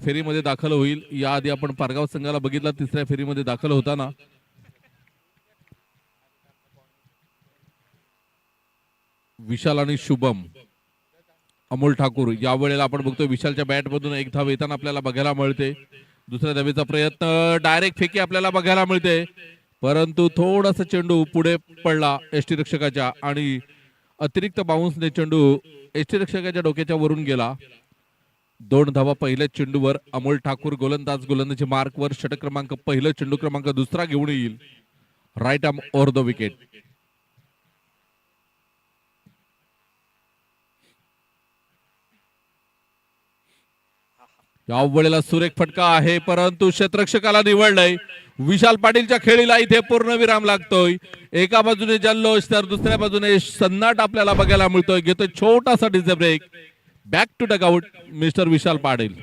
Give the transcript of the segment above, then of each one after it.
फेरीमध्ये दाखल होईल. याआधी आपण पारगाव संघाला बघितला तिसऱ्या फेरीमध्ये दाखल होताना. विशाल आणि शुभम, अमोल ठाकूर. यावेळेला आपण बघतोय विशालच्या बॅट मधून एक धाव येताना आपल्याला बघायला मिळते. दुसऱ्या धावेचा प्रयत्न, डायरेक्ट फेकी आपल्याला बघायला मिळते, परंतु थोडासा चेंडू पुढे पडला एसटी रक्षकाच्या आणि अतिरिक्त बाउन्सने चेंडू एसटी रक्षकाच्या डोक्याच्या वरून गेला. 2 धावा पहिल्या चेंडूवर. अमोल ठाकूर गोलंदाजी मार्कवर. षटक क्रमांक पहिलं, चेंडू क्रमांक दुसरा घेऊन येईल. Right arm over the wicket. या वेळेला सुरेख फटका आहे, परंतु क्षेत्ररक्षकाला निवडलंय. विशाल पाटीलच्या खेळीला इथे पूर्ण विराम लागतोय. एका बाजूने जल्लोष तर दुसऱ्या बाजूने सन्नाट आपल्याला बघायला मिळतोय. घेतोय छोटासा DJ break. Back to dugout mister Vishal Patil.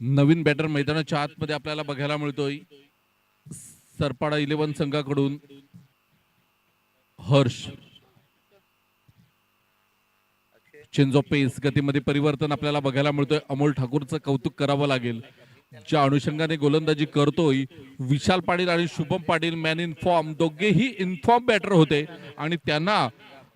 नवीन बॅटर मैदानाच्या आतमध्ये आपल्याला बघायला मिळतोय. सरपाडा 11 संघाकडून हर्ष. चेंज ऑफ पेस, गतीमध्ये परिवर्तन आपल्याला बघायला मिळतोय. अमोल ठाकूरचं कौतुक करावं लागेल, ज्या अनुषंगाने गोलंदाजी करतोय. विशाल पाटील आणि Shubham Patil man in form, दोघेही इनफॉर्म बॅटर होते आणि त्यांना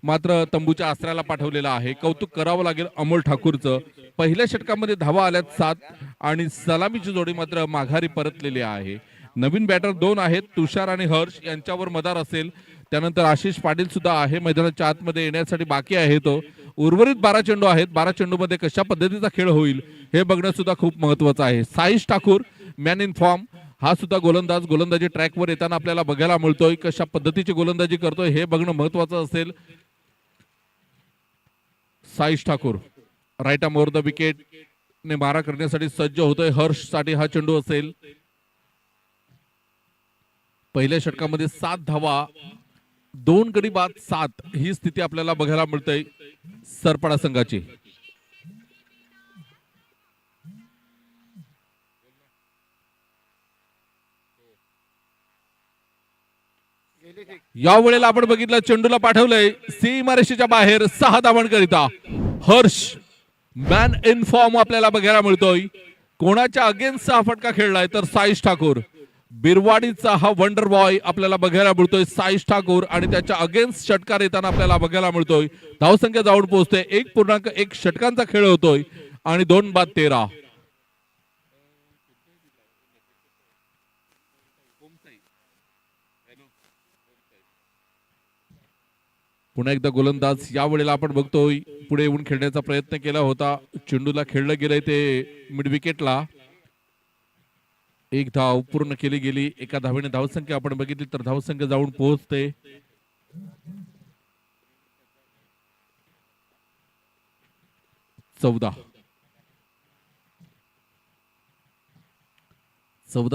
मात्र तंबूच्या आसऱ्याला पाठवलेला आहे. कौतुक करावं लागेल अमोल ठाकूरचं. पहिल्या षटकामध्ये धावा आल्यात 7 आणि सलामीची जोडी मात्र माघारी परतलेली आहे. नवीन बॅटर 2 आहेत, तुषार आणि हर्ष यांच्यावर मदार असेल. त्यानंतर आशिष पाटील सुद्धा आहे मैदानाच्या आतमध्ये येण्यासाठी बाकी आहे. तो उर्वरित 12 चेंडू आहेत. 12 चेंडूमध्ये कशा पद्धतीचा खेळ होईल हे बघणं सुद्धा खूप महत्वाचं आहे. Saish Thakur man in form हा सुद्धा गोलंदाजी ट्रॅकवर येताना आपल्याला बघायला मिळतोय. कशा पद्धतीची गोलंदाजी करतोय हे बघणं महत्वाचं असेल. Saish Thakur right arm over the wicket ने मारा करण्यासाठी सज्ज होतोय. हर्ष साठी हा चेंडू असेल. पहिल्या षटकामध्ये 7 धावा, 2 गडी बाद 7 ही स्थिती आपल्याला बघायला मिळते सरपडा संघाची. या वेळेला आपण बघितलं चेंडूला पाठवलंय सीमारेषेच्या बाहेर 6 धावांकरिता. हर्ष मॅन इन फॉर्म आपल्याला बघायला मिळतोय. कोणाच्या अगेन्स्ट हा फटका खेळलाय तर साईश ठाकूर. बिरवाडीचा हा वंडर बॉय आपल्याला बघायला मिळतोय साईश ठाकूर आणि त्याच्या अगेन्स्ट षटकार येताना आपल्याला बघायला मिळतोय. धावसंख्या जाऊन पोहोचते 1.1 षटकांचा खेळ होतोय आणि 2 बाद 13. पुन्हा एकदा गोलंदाज या वेळेला आपण बघतोय पुढे येऊन खेळण्याचा प्रयत्न केला होता. चेंडूला खेळलं गेलंय ते मिड विकेटला. 1 धाव पूर्ण केली गेली. एका धावेने धावसंख्या आपण बघितली तर धावसंख्या जाऊन पोहोचते 14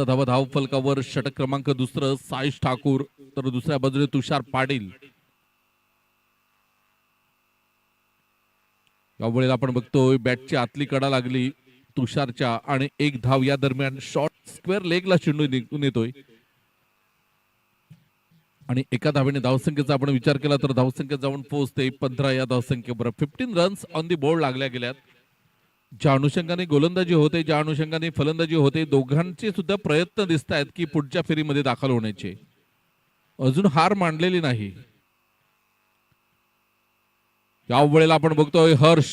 धावा धाव फलकावर. षटक क्रमांक दुसरं साईश ठाकूर तर दुसऱ्या बाजूने तुषार पाटील. या वेळेला आपण बघतोय बॅटची आतली कडा लागली तुषारच्या आणि 1 धाव या दरम्यान शॉर्ट स्क्वेअर लेगला चेंडू निघून येतोय आणि एका धावेने धावसंख्येचा आपण विचार केला तर धावसंख्या जाऊन पोहोचते 15 या धावसंख्येवर. 15 रन्स ऑन दी बोर्ड लागल्या गेल्यात. ज्या अनुषंगाने गोलंदाजी होते, ज्या अनुषंगाने फलंदाजी होते, दोघांचे सुद्धा प्रयत्न दिसत आहेत की पुढच्या फेरीमध्ये दाखल होण्याचे. अजून हार मानलेली नाही. या वेळेला आपण बघतोय हर्ष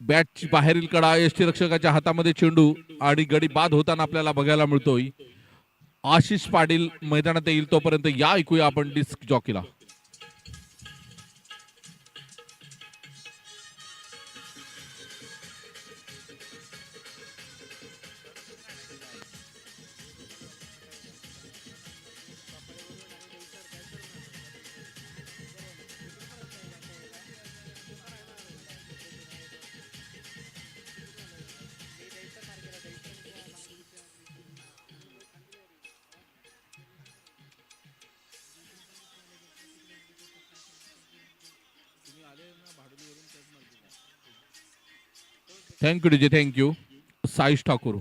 बॅटची बाहेरील कडा, यष्टीरक्षकाच्या हातामध्ये चेंडू आणि गडी बाद होताना आपल्याला बघायला मिळतोय. आशिष पाटील मैदानात येईल तोपर्यंत या ऐकूया आपण डिस्क जॉकीला. Thank you DJ, thank you. Saish Thakur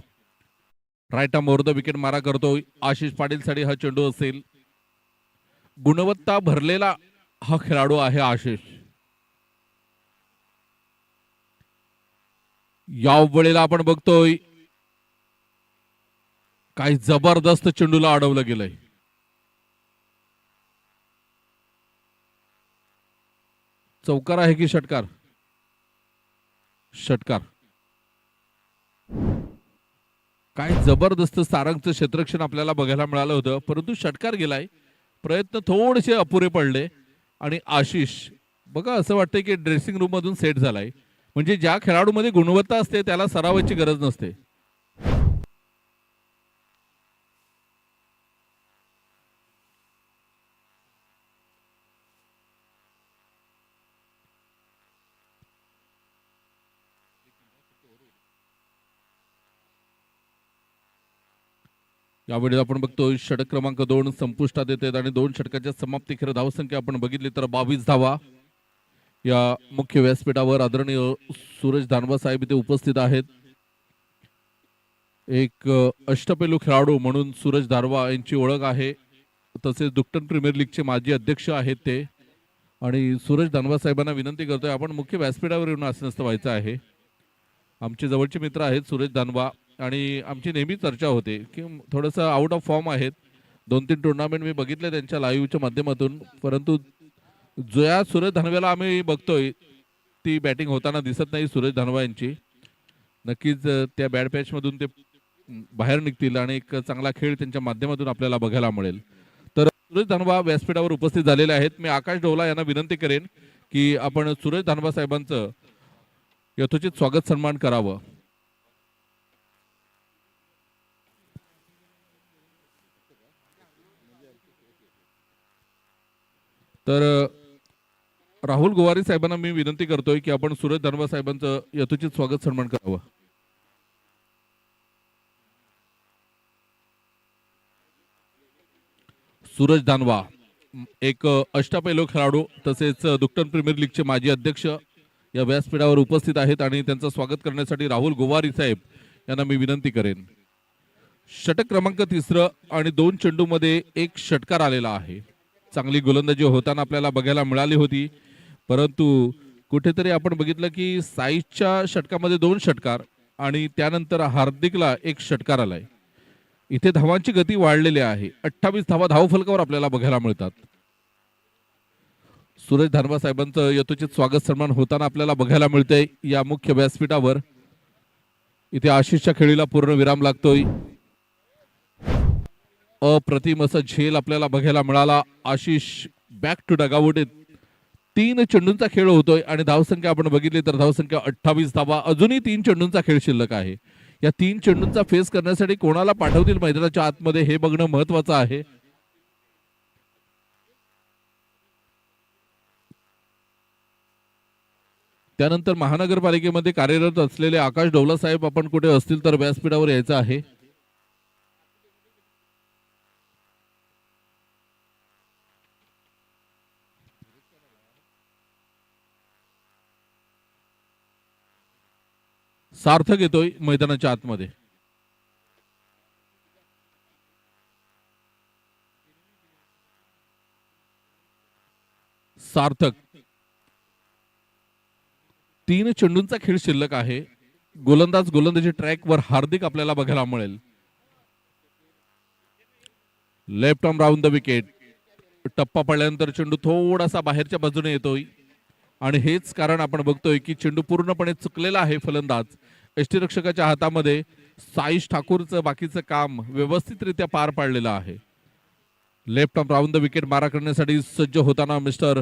right arm over the wicket मारा करतोय. आशिष पाटील साठी हा चेंडू असेल. गुणवत्ता भरलेला हा खेळाडू आहे आशिष. या वेळेला आपण बघतोय काही जबरदस्त चेंडूला अडवलं गेलंय. चौकार आहे की षटकार? षटकार. काय जबरदस्त सारंगचं क्षेत्ररक्षण आपल्याला बघायला मिळालं होतं परंतु षटकार गेलाय. प्रयत्न थोडेसे अपुरे पडले आणि आशिष बघा असं वाटतंय की ड्रेसिंग रूम मधून सेट झालाय. म्हणजे ज्या खेळाडूमध्ये गुणवत्ता असते त्याला सरावाची गरज नसते. यावेळी आपण बघतोय षटक क्रमांक 2 संपुष्टात येतात आणि 2 षटकाच्या समाप्तीखेर धावसंख्या आपण बघितली तर 22 धावा. या मुख्य व्यासपीठावर आदरणीय सूरज धानवा साहेब इथे उपस्थित आहेत. एक अष्टपैलू खेळाडू म्हणून सूरज धानवा यांची ओळख आहे. तसेच दुकटन प्रीमियर लीगचे माजी अध्यक्ष आहेत ते. आणि सूरज धानवा साहेबांना विनंती करतोय आपण मुख्य व्यासपीठावर येऊन आसनस्थ व्हायचं आहे. आमचे जवळचे मित्र आहेत सूरज धानवा आणि आमची नेहमी चर्चा होते की थोडंसं आउट ऑफ फॉर्म आहेत. 2-3 टुर्नामेंट मी बघितले त्यांच्या लाईव्हच्या माध्यमातून परंतु जोया सुरेश धनवेला आम्ही बघतोय ती बॅटिंग होताना दिसत नाही सुरेश धनवा यांची. नक्कीच त्या बॅड पॅच मधून ते बाहेर निघतील आणि एक चांगला खेळ त्यांच्या माध्यमातून आपल्याला बघायला मिळेल. तर सुरेश धनवा व्यासपीठावर उपस्थित झालेले आहेत. मी आकाश ढोला यांना विनंती करेन की आपण सुरेश धनवा साहेबांचं यथोचित स्वागत सन्मान करावं. तर राहुल गोवारी साहेबांना मी विनंती करतोय की आपण सुरेश धनवा साहेबांचं यथोचित स्वागत सन्मान करावं. सूरज धानवा एक अष्टपैलू खेळाडू तसेच दुक्टन प्रीमियर लीगचे माजी अध्यक्ष या व्यासपीठावर उपस्थित आहेत आणि त्यांचं स्वागत करण्यासाठी राहुल गोवारी साहेब यांना मी विनंती करेन. षटक क्रमांक 3 आणि 2 चेंडूमध्ये एक षटकार आलेला आहे. चांगली गोलंदाजी होताना आपल्याला बघायला मिळाली होती, परंतु कुठेतरी आपण बघितलं की साईच्या षटकामध्ये 2 षटकार आणि त्यानंतर हार्दिकला एक षटकार आलाय. इथे धावांची गती वाढलेली आहे. 28 धावा धावफलकावर आपल्याला बघायला मिळतात. सुरेश धनवा साहेबांचं यथोचित स्वागत सन्मान होताना आपल्याला बघायला मिळतंय या मुख्य व्यासपीठावर. इथे आशिषच्या खेळीला पूर्ण विराम लागतोय. अप्रतिम असा झेल आपल्याला बघायला मिळाला. Ashish back to dugout. 3 चेंडूंचा खेळ होतोय आणि धावसंख्या आपण बघितली तर धावसंख्या 28 धावा. अजूनही 3 चेंडूंचा खेळ शिल्लक आहे. या 3 चेंडूंचा फेस करण्यासाठी कोणाला पाठवतील मैदानाच्या आतमध्ये हे बघणं महत्वाचं आहे. त्यानंतर महानगरपालिकेमध्ये कार्यरत असलेले आकाश ढोला साहेब आपण कुठे असतील तर व्यासपीठावर यायचं आहे. सार्थक येतोय मैदानाच्या आतमध्ये. सार्थक 3 चेंडूंचा खेळ शिल्लक आहे. गोलंदाजी ट्रॅकवर हार्दिक आपल्याला बघायला मिळेल. Left arm round the wicket. टप्पा पडल्यानंतर चेंडू थोडासा बाहेरच्या बाजूने येतोय आणि हेच कारण आपण बघतोय की चेंडू पूर्णपणे चुकलेला आहे. फलंदाज यष्टीरक्षकाच्या हातामध्ये साईश ठाकूरचं बाकीचं काम व्यवस्थितरित्या पार पाडलेलं आहे. Left arm round the wicket मारा करण्यासाठी सज्ज होताना मिस्टर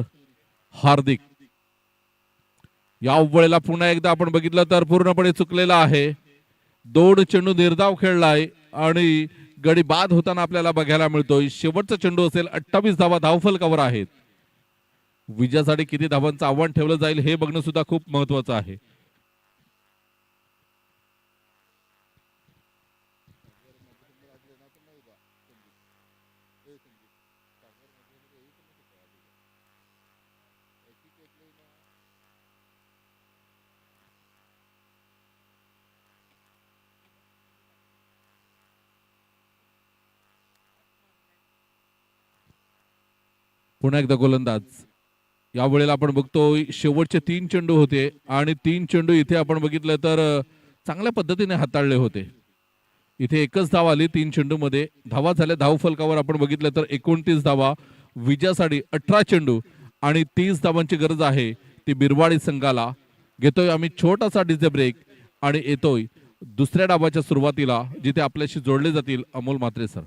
हार्दिक. या वेळेला पुन्हा एकदा आपण बघितलं तर पूर्णपणे चुकलेला आहे. 2 चेंडू निर्धाव खेळलाय आणि गडी बाद होताना आपल्याला बघायला मिळतोय. शेवटचा चेंडू असेल. 28 धावा धावफलकावर आहेत. विजयासाठी किती धावांचं आव्हान ठेवलं जाईल हे बघणं सुद्धा खूप महत्वाचं आहे. पुन्हा एकदा गोलंदाज. या वेळेला आपण बघतोय शेवटचे 3 चेंडू होते आणि 3 चेंडू इथे आपण बघितलं तर चांगल्या पद्धतीने हाताळले होते. इथे एकच धाव आली 3 चेंडू मध्ये. धावा झाल्या धावफलकावर आपण बघितलं तर 29 धावा. विजयासाठी 18 चेंडू आणि 30 धावांची गरज आहे ती बिरवाडी संघाला. घेतोय आम्ही छोटासा डीजे ब्रेक आणि येतोय दुसऱ्या डावाच्या सुरुवातीला जिथे आपल्याशी जोडले जातील Amol Mhatre sir.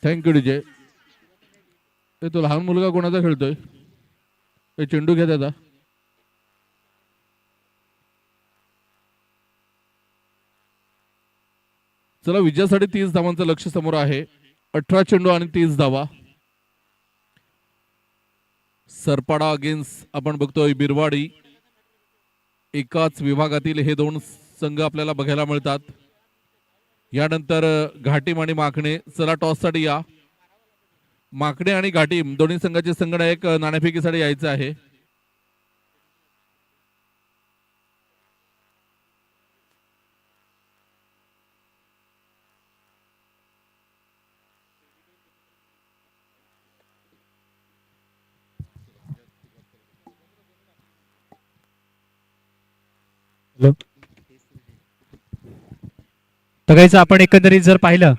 Thank you DJ. तो लहान मुलगा कोणाचा खेळतोय? ते चेंडू घ्या त्याचा. चला, विजयासाठी 30 धावांचं लक्ष समोर आहे. 18 चेंडू आणि 30 धावा. सरपाडा अगेन्स्ट आपण बघतोय बिरवाडी. एकाच विभागातील हे दोन संघ आपल्याला बघायला मिळतात. यानंतर घाटीम आणि माकणे. चला, टॉससाठी या. माकणे आणि घाटीम दोन्ही संघाचे संघनायक नाणेफेकीसाठी यायचं आहे. बघायचं आपण एकंदरीत जर पाहिलं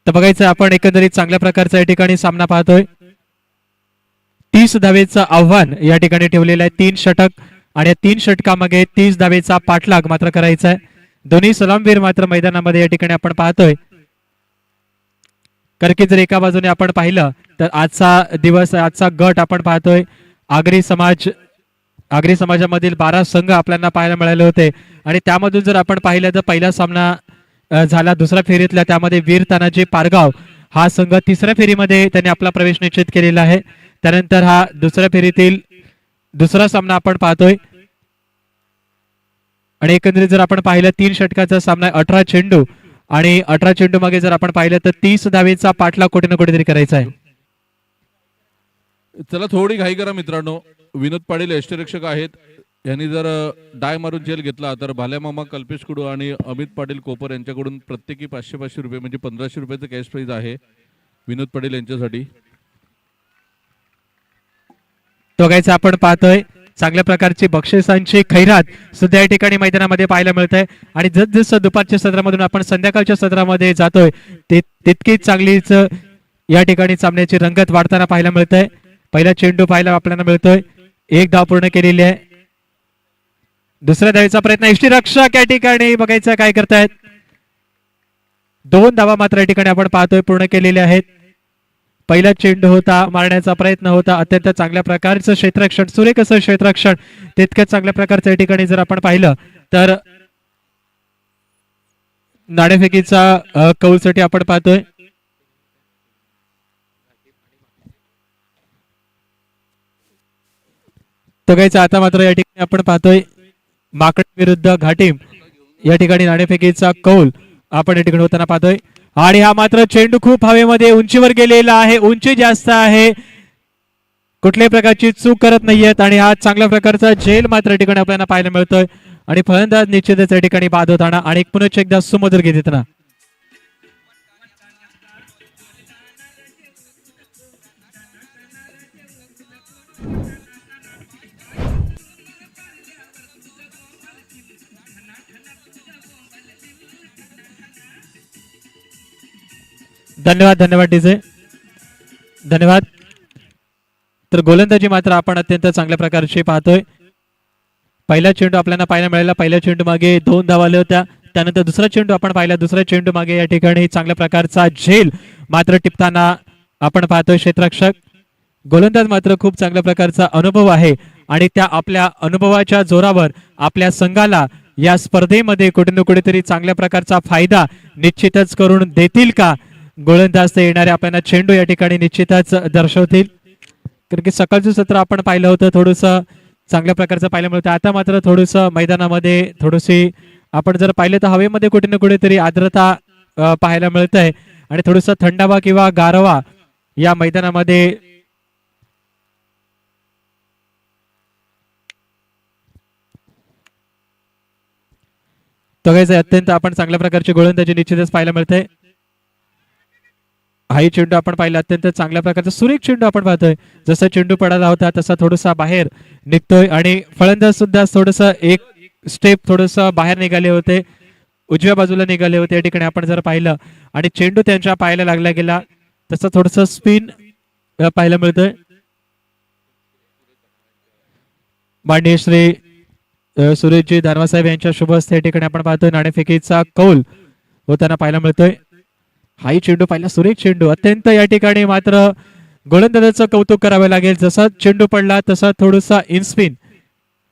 तर बघायचं आपण एकंदरीत चांगल्या प्रकारचा या ठिकाणी सामना पाहतोय. 30 धावेचं आव्हान या ठिकाणी ठेवलेलं आहे. 3 षटक आणि या 3 षटकामागे 30 धावेचा पाठलाग मात्र करायचा आहे. दोन्ही सलामवीर मात्र मैदानामध्ये या ठिकाणी आपण पाहतोय. कारण की जर एका बाजूने आपण पाहिलं तर आजचा दिवस, आजचा गट आपण पाहतोय आगरी समाजामधील 12 संघ आपल्याला पाहायला मिळाले होते. आणि त्यामधून जर आपण पाहिलं तर पहिला सामना झाला दुसऱ्या फेरीतला, त्यामध्ये वीर तानाजी पारगाव हा संघ तिसऱ्या फेरीमध्ये त्यांनी आपला प्रवेश निश्चित केलेला आहे. त्यानंतर हा दुसऱ्या फेरीतील दुसरा सामना आपण पाहतोय. आणि एकंदरीत जर आपण पाहिलं 3 षटकाचा सामना, 18 चेंडू आणि 18 चेंडू मागे जर आपण पाहिलं तर 30 धावेचा पाठलाग कुठे ना कुठेतरी करायचा आहे. चला, थोडी घाई करा मित्रांनो. विनोद पाटील यष्टीरक्षक आहेत. यांनी जर डाय मारून जेल घेतला तर भाल्यामामा कल्पेश कुडू आणि अमित पाटील कोपर यांच्याकडून प्रत्येकी 500 रुपये म्हणजे 1500 रुपयाचं कॅश प्राइज आहे विनोद पाटील यांच्यासाठी. बघायचं आपण पाहतोय चांगल्या प्रकारची बक्षिसांची खैरात सुद्धा या ठिकाणी मैदानामध्ये पाहायला मिळत आहे. आणि जसं दुपारच्या सत्रामधून आपण संध्याकाळच्या सत्रामध्ये जातोय तितकीच चांगलीच या ठिकाणी सामन्याची रंगत वाढताना पाहायला मिळत आहे. पहिला चेंडू पाहायला आपल्याला मिळतोय. 1 धाव पूर्ण केलेली आहे. दुसऱ्या धावेचा प्रयत्न, यष्टीरक्षक या ठिकाणी बघायचं काय करतायत. 2 धावा मात्र या ठिकाणी आपण पाहतोय पूर्ण केलेल्या आहेत. पहिला चेंडू होता, मारण्याचा प्रयत्न होता. अत्यंत चांगल्या प्रकारचं क्षेत्ररक्षण, सुरेख असं क्षेत्ररक्षण, तितक्याच चांगल्या प्रकारचं या ठिकाणी जर आपण पाहिलं तर नाणेफेकीचा कौलसाठी आपण पाहतोय. बघायचं आता मात्र या ठिकाणी आपण पाहतोय माकड विरुद्ध घाटीम या ठिकाणी नाणेफेकीचा कौल आपण या ठिकाणी होताना पाहतोय. आणि हा मात्र चेंडू खूप हवेमध्ये उंचीवर गेलेला आहे. उंची जास्त आहे, कुठल्याही प्रकारची चूक करत नाहीयेत. आणि हा चांगल्या प्रकारचा झेल मात्र या ठिकाणी आपल्याला पाहायला मिळतोय. आणि फलंदाज निश्चितच या ठिकाणी बाद होताना आणि पुन्हा एकदा सुमधुर घेत येताना. धन्यवाद डीजे, धन्यवाद. तर गोलंदाजी मात्र आपण अत्यंत चांगल्या प्रकारची पाहतोय. पहिला चेंडू आपल्याला पाहायला मिळाला. पहिल्या चेंडू मागे 2 धावा आल्या होत्या. त्यानंतर दुसरा चेंडू आपण पाहिला. दुसऱ्या चेंडू मागे या ठिकाणी चांगल्या प्रकारचा झेल मात्र टिपताना आपण पाहतोय क्षेत्ररक्षक. गोलंदाज मात्र खूप चांगल्या प्रकारचा अनुभव आहे आणि त्या आपल्या अनुभवाच्या जोरावर आपल्या संघाला या स्पर्धेमध्ये कुठे ना कुठेतरी चांगल्या प्रकारचा फायदा निश्चितच करून देतील का गोलंदाज ते येणारे आपल्याला चेंडू या ठिकाणी निश्चितच दर्शवतील. कारण की सकाळचं सत्र आपण पाहिलं होतं, थोडस चांगल्या प्रकारचं पाहायला मिळतं. आता मात्र थोडस मैदानामध्ये थोडीशी आपण जर पाहिलं तर हवेमध्ये कुठे ना कुठेतरी आर्द्रता पाहायला मिळत आहे आणि थोडस थंडावा किंवा गारवा या मैदानामध्ये बघायचं. अत्यंत आपण चांगल्या प्रकारची गोलंदाजी निश्चितच पाहायला मिळते. हाही चेंडू आपण पाहिला, अत्यंत चांगल्या प्रकारचा सुरेख चेंडू आपण पाहतोय. जसा चेंडू पडायला होता तसा थोडासा बाहेर निघतोय आणि फलंदाज सुद्धा थोडस एक स्टेप थोडस बाहेर निघाले होते, उजव्या बाजूला निघाले होते या ठिकाणी आपण जर पाहिलं. आणि चेंडू त्यांच्या पायाला लागला गेला तसं थोडस स्पिन पाहायला मिळतोय. माननीय श्री सुरेशजी दानवासाहेब यांच्या शुभ हस्ते या ठिकाणी आपण पाहतोय नाणेफेकीचा कौल होताना पाहायला मिळतोय. हाही चेंडू पाहिला, सुरेख चेंडू, अत्यंत या ठिकाणी मात्र गोलंदाजाचं कौतुक करावे लागेल. जसा चेंडू पडला तसा थोडासा इनस्पिन,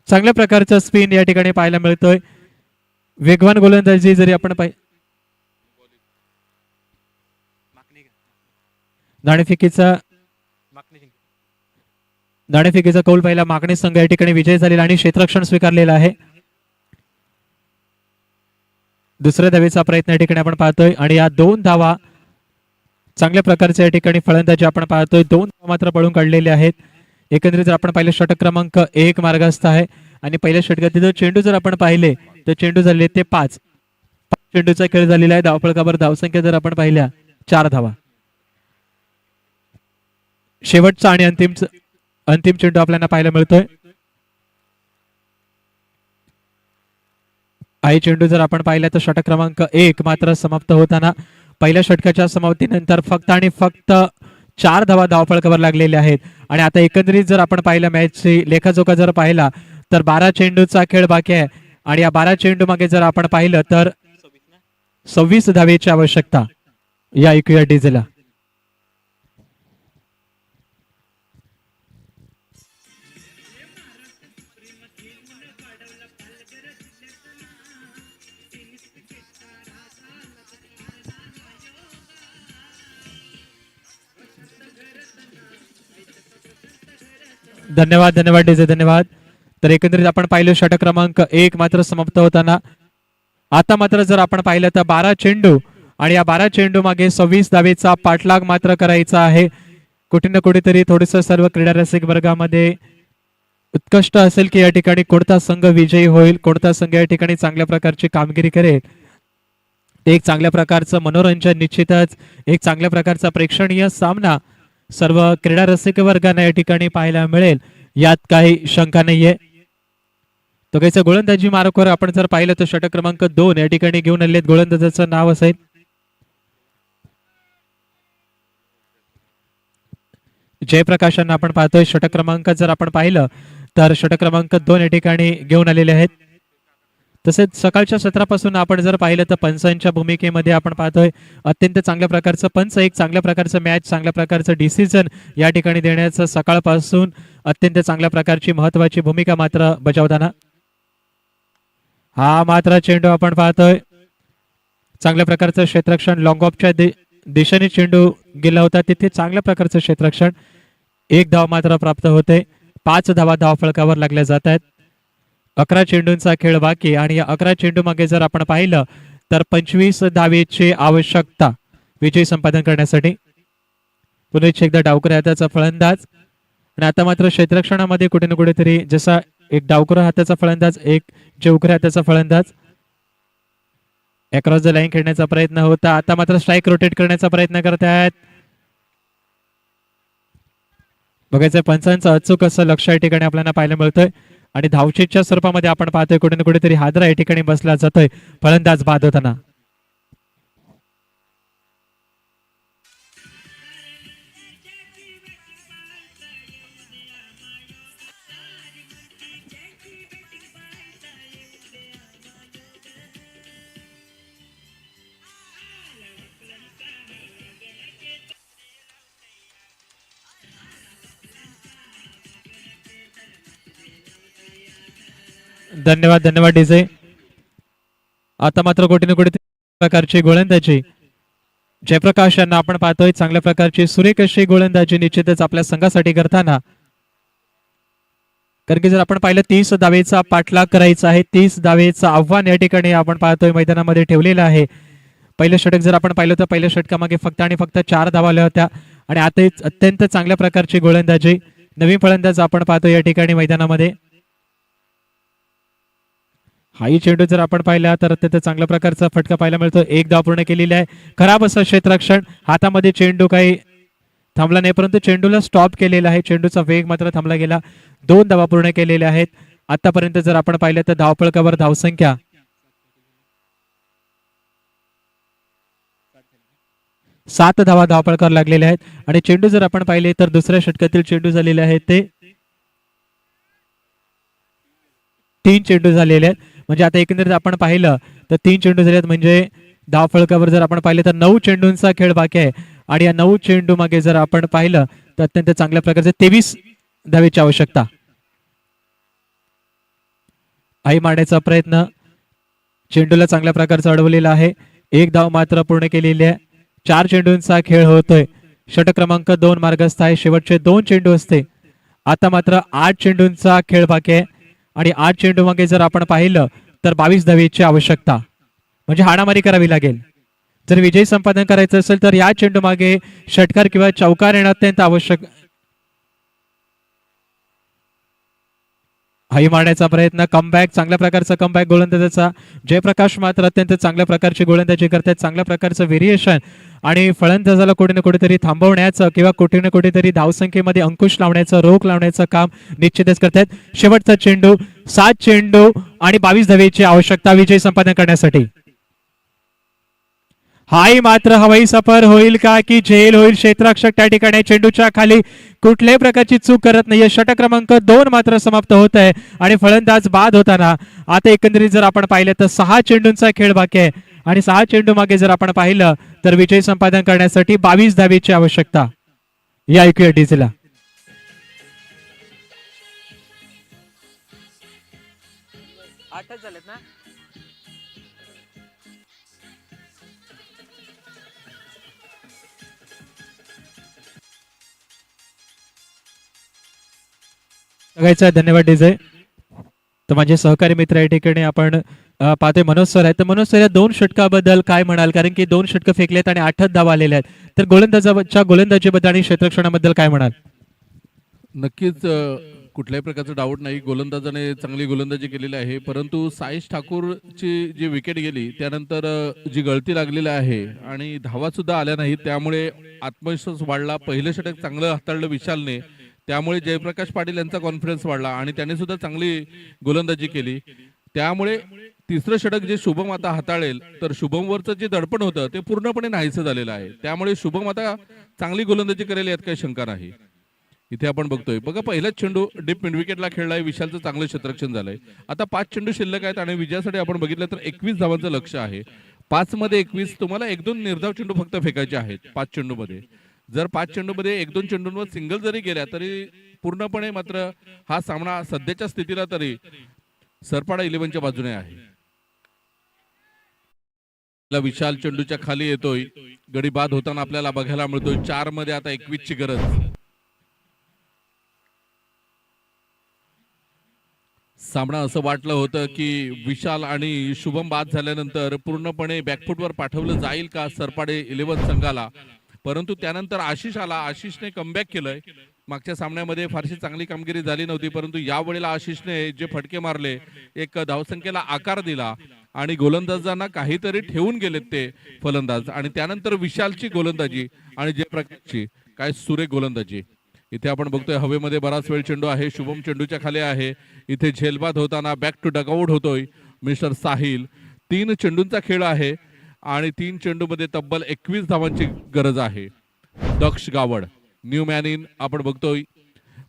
चांगल्या प्रकारचा स्पिन या ठिकाणी पाहायला मिळतोय. वेगवान गोलंदाजी जरी आपण नाणेफेकीचा कौल पाहिला. मागणी संघ या ठिकाणी विजय झालेला आणि क्षेत्ररक्षण स्वीकारलेला आहे. दुसऱ्या धावेचा प्रयत्न या ठिकाणी आपण पाहतोय आणि या 2 धावा चांगल्या प्रकारच्या या ठिकाणी फलंदाजी आपण पाहतोय. 2 धावा मात्र पळून काढलेले आहेत. एकंदरीत जर आपण पाहिलं षटक क्रमांक 1 मार्गस्थ आहे आणि पहिल्या षटकातील जर चेंडू जर आपण पाहिले तर चेंडू झाले ते 5 चेंडूचा खेळ झालेला आहे. धावफलकावर धावसंख्या जर आपण पाहिल्या 4 धावा. शेवटचा आणि अंतिम चेंडू आपल्याला पाहायला मिळतोय. आई चेंडू जर आपण पाहिला तर षटक क्रमांक 1 मात्र समाप्त होताना पहिल्या षटकाच्या समाप्तीनंतर फक्त आणि फक्त 4 धावा धावफलकावर लागलेल्या आहेत. आणि आता एकंदरीत जर आपण पाहिलं मॅचची लेखाजोखा जर पाहिला तर 12 चेंडूचा खेळ बाकी आहे आणि या 12 चेंडू मागे जर आपण पाहिलं तर 26 धावेची आवश्यकता या ऐकूया डीजेला. धन्यवाद धन्यवाद डीजे धन्यवाद. तर एकंदरीत आपण पाहिलं षटक क्रमांक 1 मात्र समाप्त होताना आता मात्र जर आपण पाहिलं तर 12 चेंडू आणि या 12 चेंडू मागे 26 धावेचा पाठलाग मात्र करायचा आहे. कुठे ना कुठेतरी थोडस सर्व क्रीडा रसिक वर्गामध्ये उत्कृष्ट असेल की या ठिकाणी कोणता संघ विजयी होईल, कोणता संघ या ठिकाणी चांगल्या प्रकारची कामगिरी करेल. ते एक चांगल्या प्रकारचं मनोरंजन, निश्चितच एक चांगल्या प्रकारचा प्रेक्षणीय सामना सर्व क्रीडा रसिक वर्गांना या ठिकाणी पाहायला मिळेल, यात काही शंका नाहीये. तो काहीच गोलंदाजी मार्कवर आपण जर पाहिलं तर षटक क्रमांक 2 या ठिकाणी घेऊन आलेत. गोलंदाजाचं नाव असेल जयप्रकाशांना आपण पाहतोय. षटक क्रमांक जर आपण पाहिलं तर षटक क्रमांक 2 या ठिकाणी घेऊन आलेले आहेत. तसेच सकाळच्या सत्रापासून आपण जर पाहिलं तर पंचांच्या भूमिकेमध्ये आपण पाहतोय अत्यंत चांगल्या प्रकारचं पंच, एक चांगल्या प्रकारचं मॅच, चांगल्या प्रकारचं डिसिजन या ठिकाणी देण्याचं सकाळपासून अत्यंत चांगल्या प्रकारची महत्वाची भूमिका मात्र बजावताना हा मात्र चेंडू आपण पाहतोय चांगल्या प्रकारचं क्षेत्ररक्षण, लॉंग ऑफच्या दिशेने चेंडू गेला होता, तिथे चांगल्या प्रकारचं क्षेत्ररक्षण. 1 धाव मात्र प्राप्त होते. 5 धावा धावफलकावर लागल्या जात आहेत. 11 चेंडूंचा खेळ बाकी आणि या 11 चेंडू मागे जर आपण पाहिलं तर 25 धावेची आवश्यकता विजय संपादन करण्यासाठी. पुन्हा एकदा डावकर हाताचा फलंदाज आणि आता मात्र क्षेत्ररक्षणामध्ये कुठे ना कुठेतरी जसा एक डावकर हाताचा फलंदाज, एक चौकऱ्या हाताचा फलंदाज अक्रॉस द लाईन खेळण्याचा प्रयत्न होता. आता मात्र स्ट्राईक रोटेट करण्याचा प्रयत्न करत आहेत. बघायचं पंचांचं अचूक असं लक्ष या ठिकाणी आपल्याला पाहायला मिळतंय आणि धावचीच्या स्वरूपामध्ये आपण पाहतोय कुठे ना कुठेतरी हादरा या ठिकाणी बसला जातोय फलंदाज बाद होताना. धन्यवाद धन्यवाद डीजे. आता मात्र कुठे ना कुठे प्रकारची गोलंदाजी जयप्रकाश यांना आपण पाहतोय चांगल्या प्रकारची सुरेख अशी गोलंदाजी निश्चितच आपल्या संघासाठी करताना. कारण की जर आपण पाहिलं 30 धावेचा पाठलाग करायचा आहे, 30 धावेचं आव्हान या ठिकाणी आपण पाहतोय मैदानामध्ये ठेवलेलं आहे. पहिलं षटक जर आपण पाहिलं तर पहिल्या षटकामागे फक्त आणि फक्त 4 धावा आल्या होत्या आणि आता अत्यंत चांगल्या प्रकारची गोलंदाजी नवीन फलंदाज आपण पाहतो या ठिकाणी मैदानामध्ये. हाही चेंडू जर आपण पाहिला तर अत्यंत चांगल्या प्रकारचा फटका पाहायला मिळतो. 1 धाव पूर्ण केलेली आहे. खराब असं क्षेत्ररक्षण, हातामध्ये चेंडू काही थांबला नाही परंतु चेंडूला स्टॉप केलेला आहे. चेंडूचा वेग मात्र थांबला गेला. 2 धावा पूर्ण केलेल्या आहेत. आतापर्यंत जर आपण पाहिलं तर धावफलकावर धावसंख्या 7 धावा धावफलकावर लागलेल्या आहेत आणि चेंडू जर आपण पाहिले तर दुसऱ्या षटकातील चेंडू झालेले आहेत ते 3 चेंडू झालेले आहेत. म्हणजे आता एकंदरीत आपण पाहिलं तर 3 चेंडू झाले आहेत, म्हणजे धाव फलकावर जर आपण पाहिलं तर 9 चेंडूंचा खेळ बाकी आहे. आणि या 9 चेंडू मागे जर आपण पाहिलं तर अत्यंत चांगल्या प्रकारचे 23 धावेची आवश्यकता. आई मारण्याचा प्रयत्न, चेंडूला चांगल्या प्रकारचा अडवलेला आहे. एक धाव मात्र पूर्ण केलेली आहे. 4 चेंडूंचा खेळ होतोय. षटक क्रमांक 2 मार्गस्थ आहे. शेवटचे 2 चेंडू असते. आता मात्र 8 चेंडूंचा खेळ बाकी आहे आणि 8 चेंडू मागे जर आपण पाहिलं तर 22 धावेची आवश्यकता, म्हणजे हाणामारी करावी लागेल. जर विजय संपादन करायचं असेल तर या चेंडू मागे षटकार किंवा चौकार येणं अत्यंत आवश्यक. हाई मारण्याचा प्रयत्न, कमबॅक, चांगल्या प्रकारचा कमबॅक गोलंदाजाचा. जयप्रकाश मात्र अत्यंत चांगल्या प्रकारची गोलंदाजी करतात, चांगल्या प्रकारचं व्हेरिएशन आणि फलंदाजाला कुठे ना कुठेतरी थांबवण्याचं किंवा कुठे ना कुठेतरी धावसंख्येमध्ये अंकुश लावण्याचं, रोख लावण्याचं काम निश्चितच करतात. शेवटचा चेंडू, 7 चेंडू आणि 22 धावेची आवश्यकता विजय संपादन करण्यासाठी. हाई मात्र हवाई सफर होईल का की झेल होईल? क्षेत्ररक्षक त्या ठिकाणी चेंडूच्या खाली कुठल्याही प्रकारची चूक करत नाहीये. षटक क्रमांक 2 मात्र समाप्त होत आहे आणि फलंदाज बाद होताना आता एकंदरीत जर आपण पाहिलं तर 6 चेंडूंचा खेळ बाकी आहे आणि 6 चेंडू मागे जर आपण पाहिलं तर विजय संपादन करण्यासाठी 22 धावेची आवश्यकता. या ऐकूया डीजेला. झालेत ना. बघायचं. धन्यवाद डीजे. तर माझे सहकारी मित्र या ठिकाणी आपण पाहतोय मनोज सर आहेत. तर मनोज सर या 2 षटकाबद्दल काय म्हणाल? कारण की 2 षटकं फेकलेत आणि 8च धावा आलेल्या आहेत. तर गोलंदाजाच्या गोलंदाजीबद्दल आणि क्षेत्ररक्षणाबद्दल काय म्हणाल? नक्कीच कुठल्याही प्रकारचं डाऊट नाही, गोलंदाजाने चांगली गोलंदाजी केलेली आहे. परंतु साईश ठाकूरची जी विकेट गेली त्यानंतर जी गळती लागलेली आहे आणि धावा सुद्धा आल्या नाहीत, त्यामुळे आत्मविश्वास वाढला. पहिलं षटक चांगलं हाताळलं विशालने, त्यामुळे जयप्रकाश पाटील यांचा कॉन्फिडन्स वाढला आणि त्याने सुद्धा चांगली गोलंदाजी केली. त्यामुळे तिसरं षटक जे शुभम आता हाताळेल तर शुभमवरचं जे दडपण होतं ते पूर्णपणे नाहीसं झालेलं आहे. त्यामुळे शुभम आता चांगली गोलंदाजी करेल यात काही शंका नाही. इथे आपण बघतोय बघा, पहिलाच चेंडू डीप मिड विकेटला खेळलाय, विशालचं चांगलं क्षेत्ररक्षण झालंय. आता 5 चेंडू शिल्लक आहेत आणि विजयासाठी आपण बघितलं तर 21 धावांचं लक्ष आहे. 5 मध्ये 21, तुम्हाला 1-2 निर्धाव चेंडू फक्त फेकायचे आहेत 5 चेंडू मध्ये. जर 5 चेंडू मध्ये 1-2 चेंडूंवर सिंगल जरी गेल्या तरी पूर्णपणे मात्र हा सामना सध्याच्या स्थितीला तरी सरपाडा 11च्या बाजूने आहे. विशाल चेंडूच्या खाली येतोय, गडी बाद होताना आपल्याला बघायला मिळतोय. 4 मध्ये आता 21 ची गरज. सामना असं वाटलं होतं की विशाल आणि शुभम बाद झाल्यानंतर पूर्णपणे बॅकफुटवर पाठवलं जाईल का सरपाडे 11 संघाला, परंतु त्यानंतर आशिष आला. आशिषने कमबॅक केलंय. मागच्या सामन्यामध्ये फारशी चांगली कामगिरी झाली नव्हती, परंतु यावेळेला आशिषने जे फटके मारले, एक धावसंख्येला आकार दिला आणि गोलंदाजांना काहीतरी ठेवून गेलेत ते फलंदाज. आणि त्यानंतर विशालची गोलंदाजी आणि जयप्रकाशची काय सुरेख गोलंदाजी. इथे आपण बघतोय हवेमध्ये बराच वेळ चेंडू आहे, शुभम चेंडूच्या खाली आहे. इथे झेलबाद होताना बॅक टू डगआउट होतोय मिस्टर साहिल. 3 चेंडूंचा खेळ आहे आणि 3 चेंडूमध्ये तब्बल 21 धावांची गरज आहे. दक्ष गावड न्यू मॅन इन आपण बघतोय.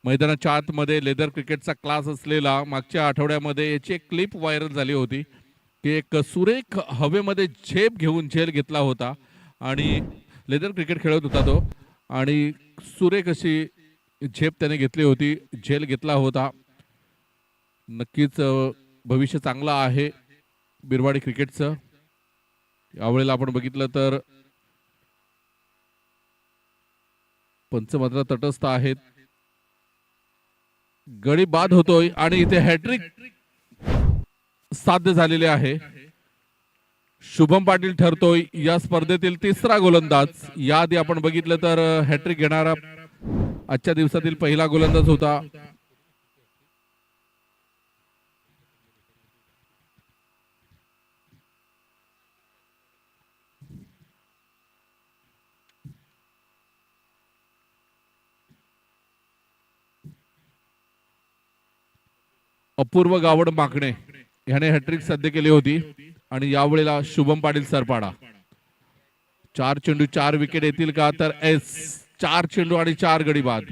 मैदानाच्या आतमध्ये लेदर क्रिकेटचा क्लास असलेला, मागच्या आठवड्यामध्ये याची एक क्लिप व्हायरल झाली होती की एक सुरेख हवेमध्ये झेप घेऊन झेल घेतला होता आणि लेदर क्रिकेट खेळत होता तो आणि सुरेख अशी झेप त्याने घेतली होती, झेल घेतला होता. नक्कीच भविष्य चांगलं आहे बिरवाडी क्रिकेटचं. यावेळेला आपण बघितलं तर पंच मात्र तटस्थ आहेत. गडी बाद होतोय आणि इथे हॅट्रिक साध्य झालेले आहे. शुभम पाटील ठरतोय या स्पर्धेतील 3रा गोलंदाज. याआधी आपण बघितलं तर हॅट्रिक घेणारा आजच्या दिवसातील पहिला गोलंदाज होता. अपूर्व गावड माकणे ह्याने हॅट्रिक साध्य केली होती आणि यावेळेला शुभम पाटील सरपाडा. 4 चेंडू 4 विकेट येतील का? तर 4 चेंडू आणि 4 गडी बाद.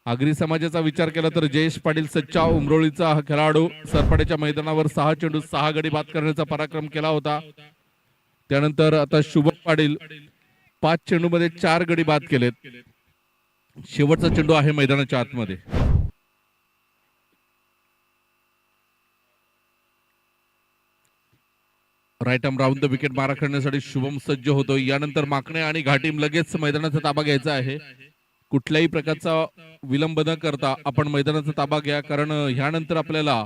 आगरी समाजाचा विचार केला तर जयेश पाटील सच्चा उमरोळीचा हा खेळाडू सरपाड्याच्या मैदानावर 6 चेंडू 6 गडी बाद करण्याचा पराक्रम केला होता. त्यानंतर आता शुभम पाटील 5 चेंडूमध्ये 4 गडी बाद केलेत. शेवटचा चेंडू आहे मैदानाच्या आतमध्ये. Right arm round the wicket मारा करण्यासाठी शुभम सज्ज होतो. यानंतर माकणे आणि घाटीम लगेच मैदानाचा ताबा घ्यायचा आहे. कुठल्याही प्रकारचा विलंब न करता आपण मैदानाचा ताबा घ्या, कारण ह्यानंतर आपल्याला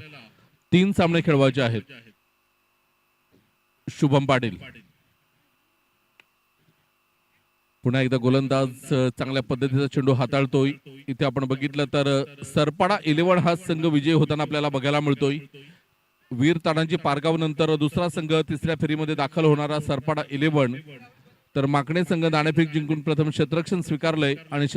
3 सामने खेळवायचे आहेत. शुभम पाटील पुन्हा एकदा गोलंदाज चांगल्या पद्धतीचा चेंडू हाताळतोय. इथे आपण बघितलं तर सरपाडा 11 हा संघ विजयी होताना आपल्याला बघायला मिळतोय. वीर तानाजी पारगाव नंतर दुसरा संघ तिसऱ्या फेरीमध्ये दाखल होणारा सरपाडा 11, तर माकणे संघ नाणेफेक जिंकून प्रथम क्षेत्ररक्षण स्वीकारलंय आणि